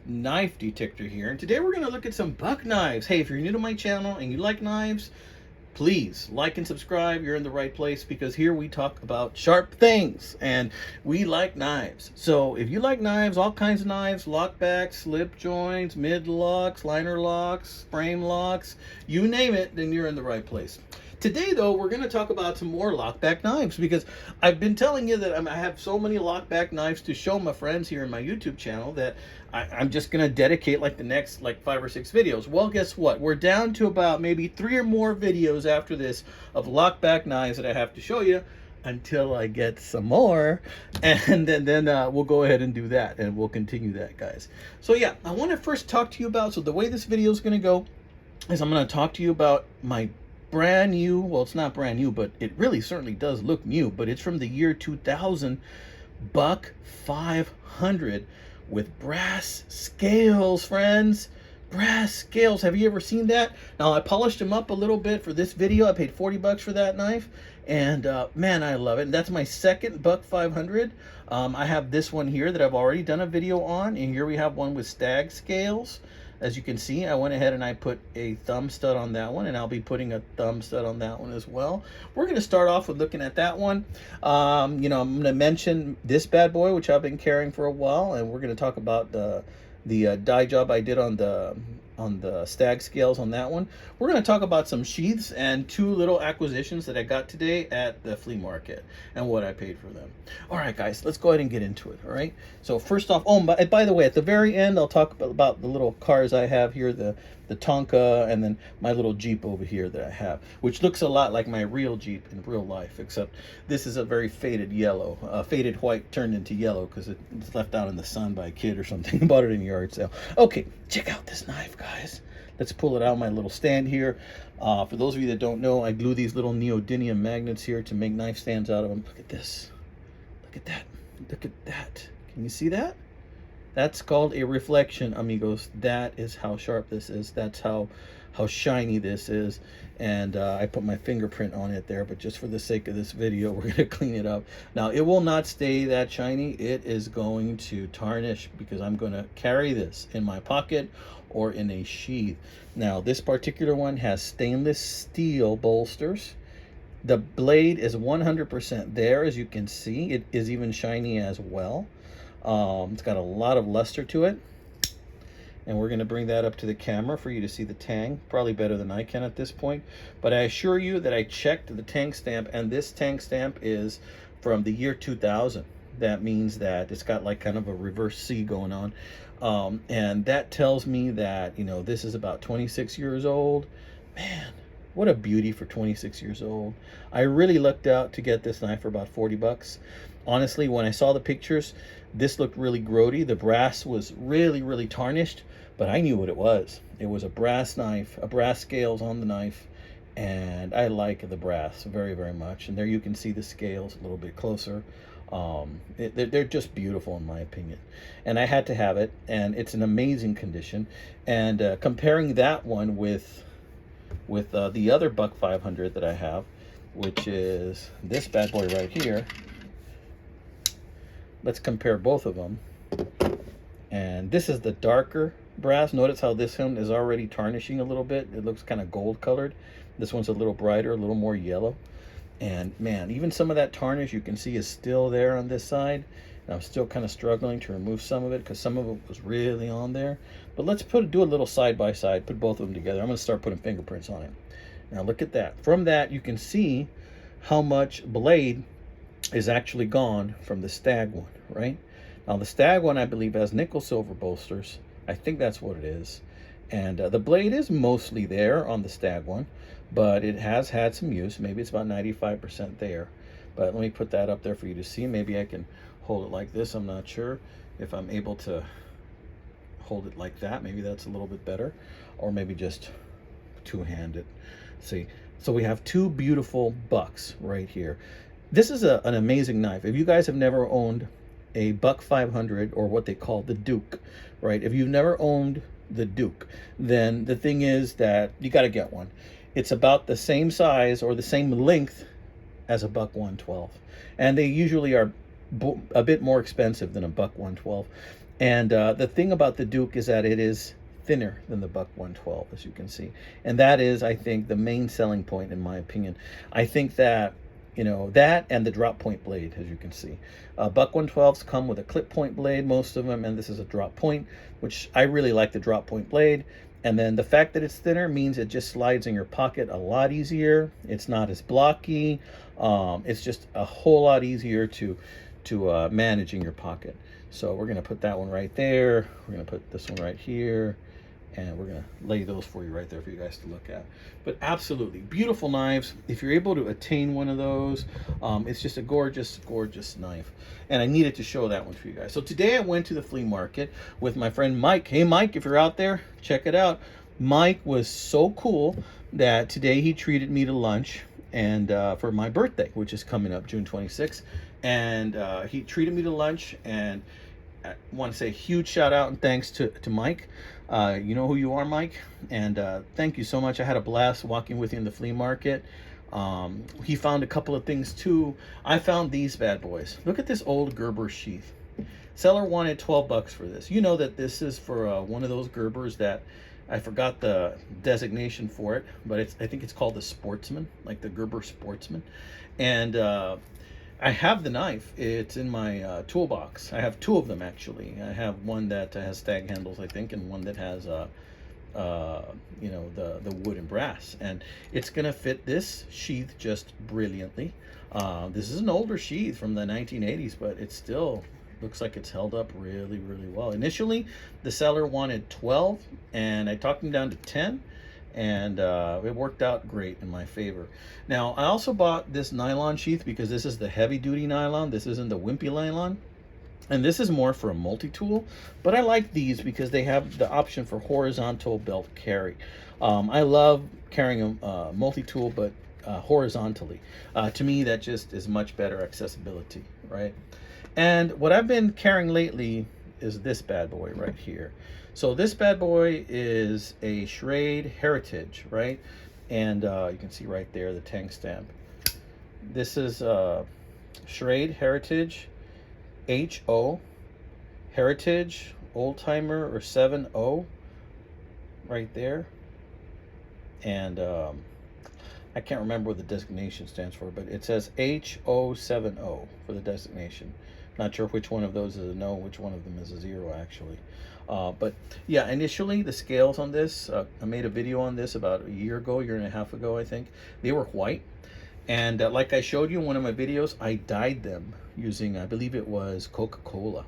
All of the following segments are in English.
knife detector here, and today we're going to look at some buck knives. Hey, if you're new to my channel and you like knives, please like and subscribe. You're in the right place, because here we talk about sharp things and we like knives. So if you like knives, all kinds of knives, lock backs, slip joints, mid locks, liner locks, frame locks, you name it, then you're in the right place. Today, though, we're going to talk about some more lockback knives, because I've been telling you that I have so many lockback knives to show my friends here in my YouTube channel that I'm just going to dedicate like the next 5 or 6 videos. Well, guess what? We're down to about maybe 3 or more videos after this of lockback knives that I have to show you until I get some more, and then we'll go ahead and do that, and we'll continue that, guys. So yeah, I want to first talk to you about, so the way this video is going to go is I'm going to talk to you about my brand new, well, it's not brand new, but it really certainly does look new, but it's from the year 2000 buck 500 with brass scales, friends. Brass scales. Have you ever seen that? Now, I polished them up a little bit for this video. I paid 40 bucks for that knife, and man, I love it. And that's my second buck 500. I have this one here that I've already done a video on, and here we have one with Stag scales. As you can see, I went ahead and I put a thumb stud on that one, and I'll be putting a thumb stud on that one as well. We're going to start off with looking at that one. I'm going to mention this bad boy, which I've been carrying for a while, and we're going to talk about the dye job I did on the Stag scales on that one. We're going to talk about some sheaths and 2 little acquisitions that I got today at the flea market and what I paid for them. All right, guys, let's go ahead and get into it. All right, so first off, oh, by the way, at the very end I'll talk about the little cars I have here, the Tonka, and then my little Jeep over here that I have, which looks a lot like my real Jeep in real life, except this is a very faded yellow, faded white turned into yellow because it's left out in the sun by a kid or something. Bought it in a yard sale. Okay, check out this knife, guys. Let's pull it out of my little stand here. For those of you that don't know, I glue these little neodymium magnets here to make knife stands out of them. Look at this. Look at that. Look at that. Can you see that? That's called a reflection, amigos. That is how sharp this is. That's how shiny this is. And I put my fingerprint on it there, but just for the sake of this video, we're going to clean it up. Now, it will not stay that shiny. It is going to tarnish, because I'm going to carry this in my pocket or in a sheath. Now, this particular one has stainless steel bolsters. The blade is 100% there, as you can see. It is even shiny as well. It's got a lot of luster to it, and we're going to bring that up to the camera for you to see the tang, probably better than I can at this point. But I assure you that I checked the tang stamp, and this tang stamp is from the year 2000. That means that it's got like kind of a reverse C going on, and that tells me that, this is about 26 years old. Man, what a beauty for 26 years old. I really lucked out to get this knife for about 40 bucks. Honestly, when I saw the pictures, this looked really grody. The brass was really, really tarnished, but I knew what it was. It was a brass knife, a brass scales on the knife, and I like the brass very, very much. And there you can see the scales a little bit closer. They're just beautiful in my opinion, and I had to have it, and it's in amazing condition. And comparing that one with the other buck 500 that I have, which is this bad boy right here. Let's compare both of them. And this is the darker brass. Notice how this one is already tarnishing a little bit. It looks kind of gold colored. This one's a little brighter, a little more yellow. And man, even some of that tarnish you can see is still there on this side. And I'm still kind of struggling to remove some of it, because some of it was really on there. But let's do a little side by side, put both of them together. I'm going to start putting fingerprints on it. Now look at that. From that, you can see how much blade is actually gone from the Stag one, right? Now the Stag one, I believe, has nickel silver bolsters. I think that's what it is. And the blade is mostly there on the Stag one, but it has had some use. Maybe it's about 95% there. But let me put that up there for you to see. Maybe I can hold it like this. I'm not sure if I'm able to hold it like that. Maybe that's a little bit better, or maybe just two-handed. See, so we have 2 beautiful bucks right here. This is an amazing knife. If you guys have never owned a buck 500, or what they call the Duke, right? If you've never owned the Duke, then the thing is that you got to get one. It's about the same size or the same length as a buck 112, and they usually are a bit more expensive than a buck 112. And the thing about the Duke is that it is thinner than the Buck 112, as you can see. And that is, I think, the main selling point, in my opinion. I think that, you know, that and the drop point blade, as you can see. Buck 112s come with a clip point blade, most of them, and this is a drop point, which I really like the drop point blade. And then the fact that it's thinner means it just slides in your pocket a lot easier. It's not as blocky. It's just a whole lot easier to manage in your pocket. So we're going to put that one right there. We're going to put this one right here. And we're going to lay those for you right there for you guys to look at. But absolutely beautiful knives. If you're able to attain one of those, it's just a gorgeous, gorgeous knife. And I needed to show that one for you guys. So today I went to the flea market with my friend Mike. Hey, Mike, if you're out there, check it out. Mike was so cool that today he treated me to lunch and for my birthday, which is coming up June 26th. And he treated me to lunch, and I want to say a huge shout out and thanks to Mike. You know who you are, Mike, and thank you so much. I had a blast walking with you in the flea market. He found a couple of things too. I found these bad boys. Look at this old Gerber sheath. Seller wanted $12 for this. You know that this is for one of those Gerbers that I forgot the designation for it, but I think it's called the Sportsman, like the Gerber Sportsman. And I have the knife. It's in my toolbox. I have two of them, actually. I have one that has stag handles, I think, and one that has you know, the wood and brass, and it's gonna fit this sheath just brilliantly. This is an older sheath from the 1980s, but it still looks like it's held up really, really well. Initially the seller wanted 12 and I talked him down to 10, and it worked out great in my favor. Now I also bought this nylon sheath because this is the heavy duty nylon. This isn't the wimpy nylon. And this is more for a multi-tool, but I like these because they have the option for horizontal belt carry. I love carrying a multi-tool, but horizontally. To me, that just is much better accessibility, right? And what I've been carrying lately is this bad boy right here. So this bad boy is a Schrade Heritage, right? And you can see right there the tank stamp. This is Schrade Heritage HO, Heritage Old Timer, or 7O right there. And I can't remember what the designation stands for, but it says HO70 for the designation. Not sure which one of those is a no, which one of them is a zero, actually. But yeah, initially the scales on this, I made a video on this about a year and a half ago, I think. They were white. And like I showed you in one of my videos, I dyed them using, I believe it was Coca-Cola.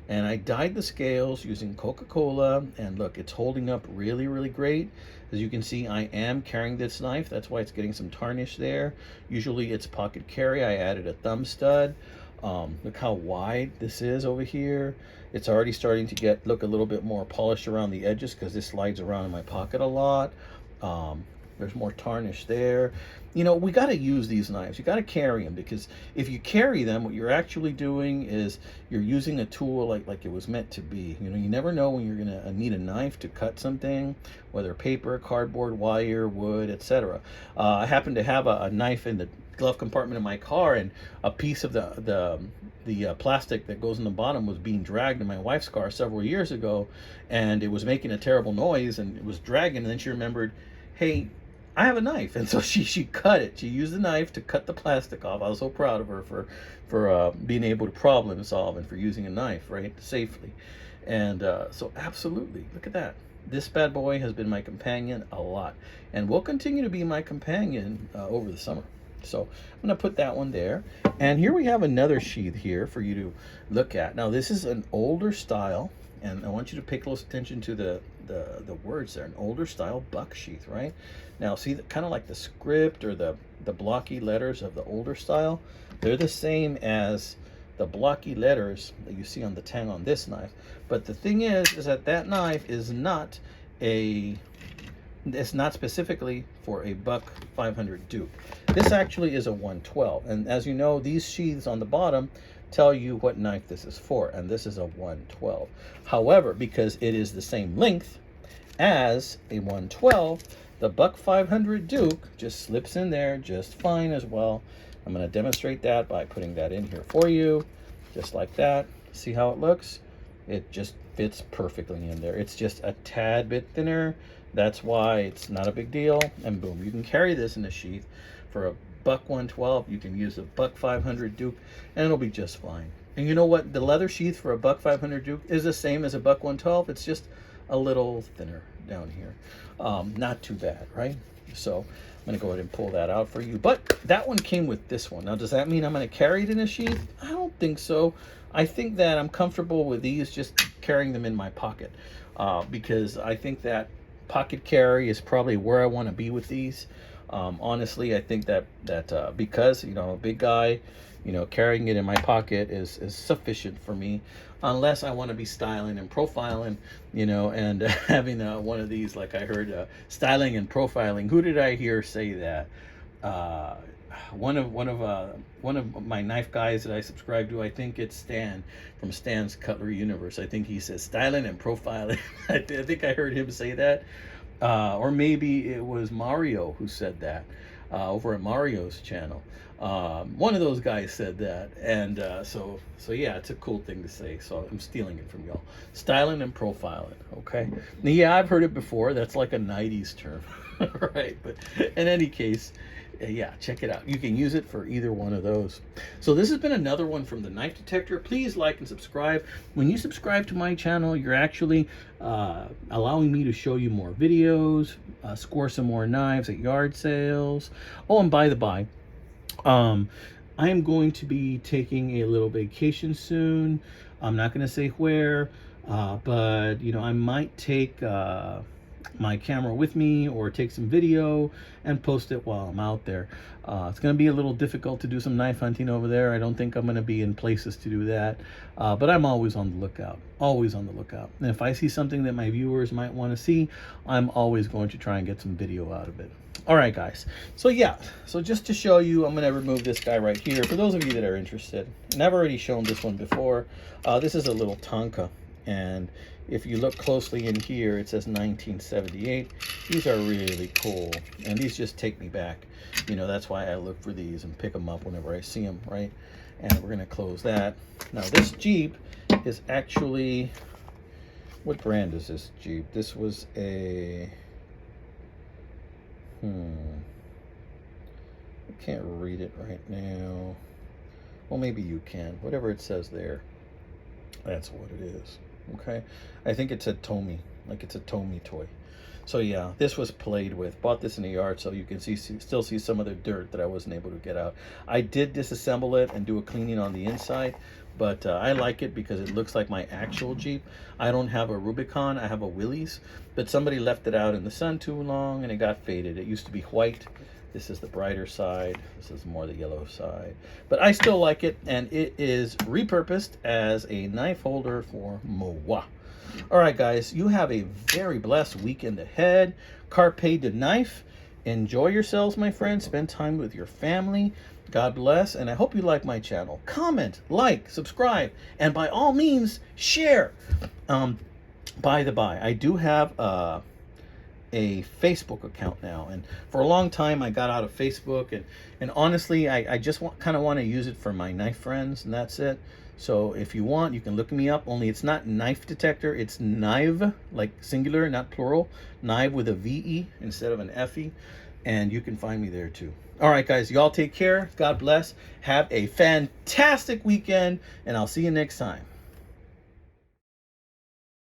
And I dyed the scales using Coca-Cola, and look, it's holding up really, really great. As you can see, I am carrying this knife. That's why it's getting some tarnish there. Usually it's pocket carry. I added a thumb stud. Look how wide this is over here. It's already starting to look a little bit more polished around the edges because this slides around in my pocket a lot. There's more tarnish there. You know, we got to use these knives. You got to carry them, because if you carry them, what you're actually doing is you're using a tool like it was meant to be. You know, you never know when you're going to need a knife to cut something, whether paper, cardboard, wire, wood, etc. I happen to have a knife in the glove compartment of my car, and a piece of the plastic that goes in the bottom was being dragged in my wife's car several years ago, and it was making a terrible noise, and it was dragging, and then she remembered, hey, I have a knife. And so she cut it. She used the knife to cut the plastic off. I was so proud of her for being able to problem solve and for using a knife, right, safely. And so absolutely, look at that. This bad boy has been my companion a lot, and will continue to be my companion over the summer. So I'm going to put that one there. And here we have another sheath here for you to look at. Now this is an older style, and I want you to pay close attention to the words there. An older style buck sheath, right? Now see, kind of like the script or the blocky letters of the older style, they're the same as the blocky letters that you see on the tang on this knife. But the thing is that knife is not it's not specifically for a Buck 500 Duke. This actually is a 112, and as you know, these sheaths on the bottom tell you what knife this is for, and this is a 112. However, because it is the same length as a 112, the Buck 500 Duke just slips in there just fine as well. I'm going to demonstrate that by putting that in here for you, just like that. See how it looks? It just fits perfectly in there. It's just a tad bit thinner. That's why it's not a big deal. And boom, you can carry this in a sheath for a buck 112. You can use a buck 500 Duke, and it'll be just fine. And you know what? The leather sheath for a buck 500 Duke is the same as a buck 112. It's just a little thinner down here. Not too bad, right? So I'm going to go ahead and pull that out for you. But that one came with this one. Now, does that mean I'm going to carry it in a sheath? I don't think so. I think that I'm comfortable with these just carrying them in my pocket, because I think that pocket carry is probably where I want to be with these. Honestly, I think that because, you know, I'm a big guy, you know, carrying it in my pocket is sufficient for me, unless I want to be styling and profiling, you know, and having one of these, like I heard, styling and profiling. Who did I hear say that? One of my knife guys that I subscribe to, I think it's Stan from Stan's Cutlery Universe. I think he says styling and profiling. I think I heard him say that. Or maybe it was Mario who said that, over at Mario's channel. One of those guys said that, and so yeah, it's a cool thing to say. So I'm stealing it from y'all. Styling and profiling, okay? Now, yeah, I've heard it before. That's like a 90s term, right? But in any case, yeah, check it out. You can use it for either one of those. So this has been another one from the Knife Detector. Please like and subscribe. When you subscribe to my channel, you're actually allowing me to show you more videos, score some more knives at yard sales. Oh, and by the by, I am going to be taking a little vacation soon. I'm not going to say where, but you know, I might take my camera with me or take some video and post it while I'm out there. It's going to be a little difficult to do some knife hunting over there. I don't think I'm going to be in places to do that, but I'm always on the lookout, always on the lookout. And if I see something that my viewers might want to see, I'm always going to try and get some video out of it. All right, guys. So yeah, so just to show you, I'm going to remove this guy right here. For those of you that are interested, and I've already shown this one before, this is a little Tonka. And if you look closely in here, it says 1978. These are really cool, and these just take me back. You know, that's why I look for these and pick them up whenever I see them, right? And we're going to close that. Now, this Jeep is actually, what brand is this Jeep? This was a, I can't read it right now. Well, maybe you can. Whatever it says there, that's what it is. Okay, I think it's a Tomy, like it's a Tomy toy. So yeah, this was played with. Bought this in the yard, so you can still see some of the dirt that I wasn't able to get out. I did disassemble it and do a cleaning on the inside, but I like it because it looks like my actual Jeep. I don't have a Rubicon, I have a Willys, but somebody left it out in the sun too long and it got faded. It used to be white. This is the brighter side. This is more the yellow side. But I still like it, and it is repurposed as a knife holder for Moa. All right, guys, you have a very blessed weekend ahead. Carpe de knife. Enjoy yourselves, my friends. Spend time with your family. God bless, and I hope you like my channel. Comment, like, subscribe, and by all means, share. By the by, I do have a Facebook account now, and for a long time I got out of Facebook, and honestly I just kind of want to use it for my knife friends, and that's it. So if you want, you can look me up, only it's not Knife Detector, it's Knive, like singular, not plural, Knive with a VE instead of an FE, and you can find me there too. All right, guys, y'all take care. God bless. Have a fantastic weekend, and I'll see you next time.